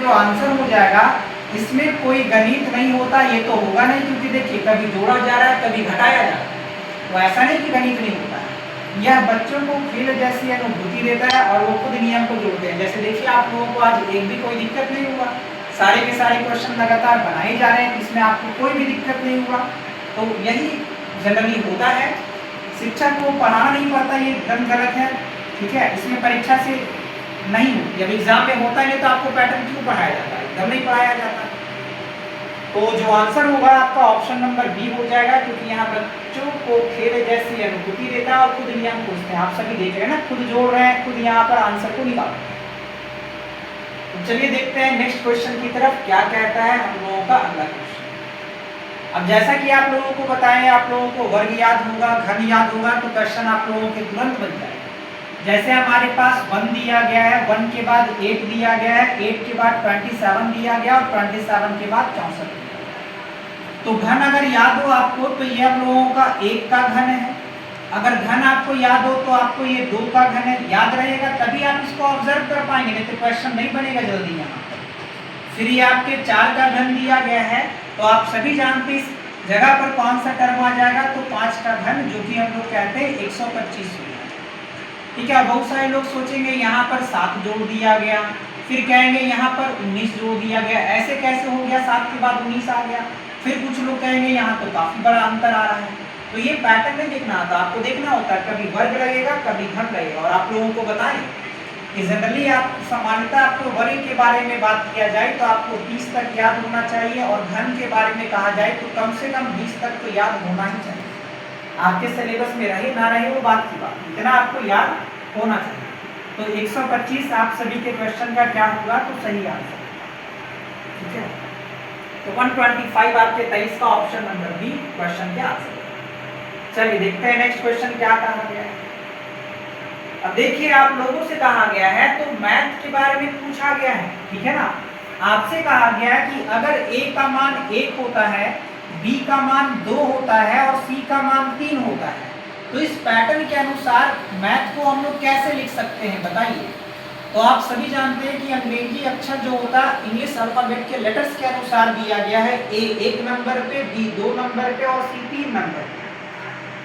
जो आंसर हो जाएगा इसमें कोई गणित नहीं होता, ये तो होगा नहीं, क्योंकि देखिए कभी जोड़ा जा रहा है कभी घटाया जा रहा है, तो ऐसा नहीं कि गणित नहीं होता है। यह बच्चों को खेल जैसी अनुभूति देता है और वो खुद नियम को जोड़ते हैं। जैसे देखिए आप लोगों को आज एक भी कोई दिक्कत नहीं हुआ, सारे के सारे क्वेश्चन लगातार बनाए जा रहे हैं, इसमें आपको कोई भी दिक्कत नहीं हुआ। तो यही जनरली होता है, शिक्षक को पढ़ाना नहीं पड़ता, ये एकदम गलत है, ठीक है। इसमें परीक्षा से नहीं हो, जब एग्जाम में होता है तो आपको पैटर्न क्यों पढ़ाया जाता है, एकदम नहीं पढ़ाया जाता। तो जो आंसर होगा आपका ऑप्शन नंबर बी हो जाएगा, क्योंकि यहाँ बच्चों को खेल जैसी अनुभूति देता है और खुद नियम पूछते हैं। आप सभी देख रहे हैं ना, खुद जोड़ रहे हैं, खुद यहाँ पर आंसर को निकाल रहे हैं। तो चलिए देखते हैं नेक्स्ट क्वेश्चन की तरफ, क्या कहता है हम लोगों का अगला क्वेश्चन। अब जैसा कि आप लोगों को बताएं, आप लोगों को वर्ग याद होगा, घन याद होगा, तो क्वेश्चन आप लोगों के तुरंत बन जाएगा। जैसे हमारे पास 1 दिया गया है, 1 के बाद 8 दिया गया है, 8 के बाद 27 दिया गया और 27 के बाद 64 दिया गया। तो घन अगर याद हो आपको तो ये हम लोगों का 1 का घन है। अगर घन आपको याद हो तो आपको ये 2 का घन है, याद रहेगा तभी आप इसको ऑब्जर्व कर पाएंगे, नहीं तो क्वेश्चन नहीं बनेगा जल्दी यहाँ पर। फिर ये आपके 4 का घन दिया गया है, तो आप सभी जानते इस जगह पर कौन सा टर्म आ जाएगा, तो 5 का घन, जो कि हम लोग कहते हैं 125। ठीक है। बहुत सारे लोग सोचेंगे यहाँ पर 7 जोड़ दिया गया, फिर कहेंगे यहाँ पर 19 जोड़ दिया गया, ऐसे कैसे हो गया, 7 के बाद 19 आ गया। फिर कुछ लोग कहेंगे यहाँ तो काफी बड़ा अंतर आ रहा है। तो ये पैटर्न नहीं देखना आता, आपको देखना होता है कभी वर्ग लगेगा कभी घन लगेगा। और आप लोगों को बताएं कि जनरली आप सामान्यतः आपको वर्ग के बारे में बात किया जाए तो आपको 20 तक याद होना चाहिए, और घन के बारे में कहा जाए तो कम से कम 20 तक तो याद होना ही चाहिए। आपके सिलेबस में रहे ना रहे वो बात की बात, इतना आपको याद होना चाहिए। तो 125 आप सभी के क्वेश्चन का क्या होगा, तो सही आंसर, ठीक है। तो 125 आपके 23 का ऑप्शन नंबर बी क्वेश्चन के आंसर। चलिए देखते हैं नेक्स्ट क्वेश्चन क्या कहा गया है। अब देखिए आप लोगों से कहा गया है, तो मैथ के बारे में पूछा गया है, ठीक है ना। आपसे कहा गया है कि अगर a का मान 1 होता है, b का मान 2 होता है और c का मान 3 होता है, तो इस पैटर्न के अनुसार मैथ को हम लोग कैसे लिख सकते हैं बताइए। तो आप सभी जानते हैं कि अंग्रेजी अक्षर जो होता है इंग्लिश अल्फाबेट के लेटर्स के अनुसार दिया गया है, a 1 नंबर पे, b 2 नंबर पे और c 3 नंबर पे।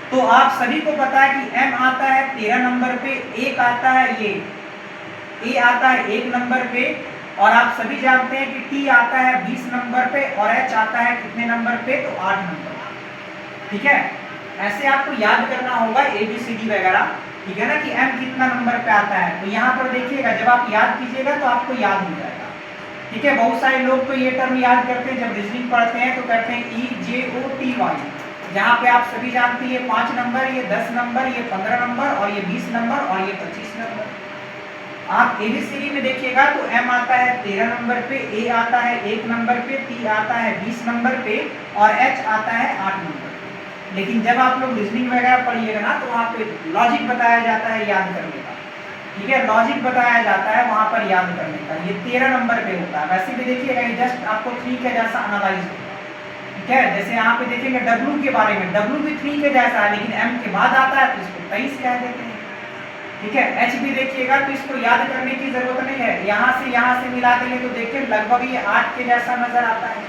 तो आप सभी को पता है कि m आता है 13 नंबर पे, एक आता है ये a आता है 1 नंबर पे, और आप सभी जानते हैं कि t आता है 20 नंबर पे और h आता है कितने नंबर पे, तो 8 नंबर, ठीक है। ऐसे आपको याद करना होगा ABCD वगैरह, ठीक है ना, कि m कितना नंबर पे आता है। तो यहाँ पर देखिएगा जब आप याद कीजिएगा तो आपको याद हो जाएगा, ठीक है। बहुत सारे लोग तो ये टर्म याद करते हैं, जब रीजनिंग पढ़ते हैं तो करते हैं EJOTY, जहाँ पे आप सभी जानते हैं ये 5 नंबर, ये 10 नंबर, ये 15 नंबर और ये 20 नंबर और ये 25 नंबर। आप ABCD में देखिएगा तो m आता है 13 नंबर पे, a आता है 1 नंबर पे, t आता है 20 नंबर पे और h आता है 8 नंबर पे। लेकिन जब आप लोग रीजनिंग वगैरह पढ़िएगा ना तो वहाँ पे लॉजिक बताया जाता है याद करने का, ठीक है, लॉजिक बताया जाता है वहाँ पर याद करने का। ये 13 नंबर पे होता है। वैसे भी देखिएगा ये जस्ट आपको 3 के जैसा एनालाइज होगा, ठीक है। जैसे यहाँ पे देखेंगे W के बारे में, W भी 3 के जैसा है लेकिन M के बाद आता है तो इसको 23 कह देते हैं, ठीक है। H भी देखिएगा तो इसको याद करने की जरूरत नहीं है, यहाँ से मिला देंगे तो देखिए लगभग ये 8 के जैसा नजर आता है।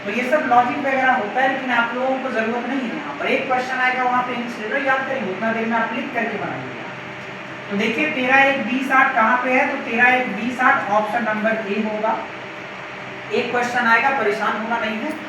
तो ये सब लॉजिक वगैरह होता है, लेकिन आप लोगों को जरूरत नहीं है। यहाँ पर एक क्वेश्चन आएगा वहाँ पे इंसिडेंट याद करेंगे, उतना देर में आप क्लिक करके बनाइएगा। तो देखिए 13 1 20 8 कहाँ पे है, तो 13 1 20 8 ऑप्शन नंबर ए होगा। एक क्वेश्चन आएगा, परेशान होना नहीं है।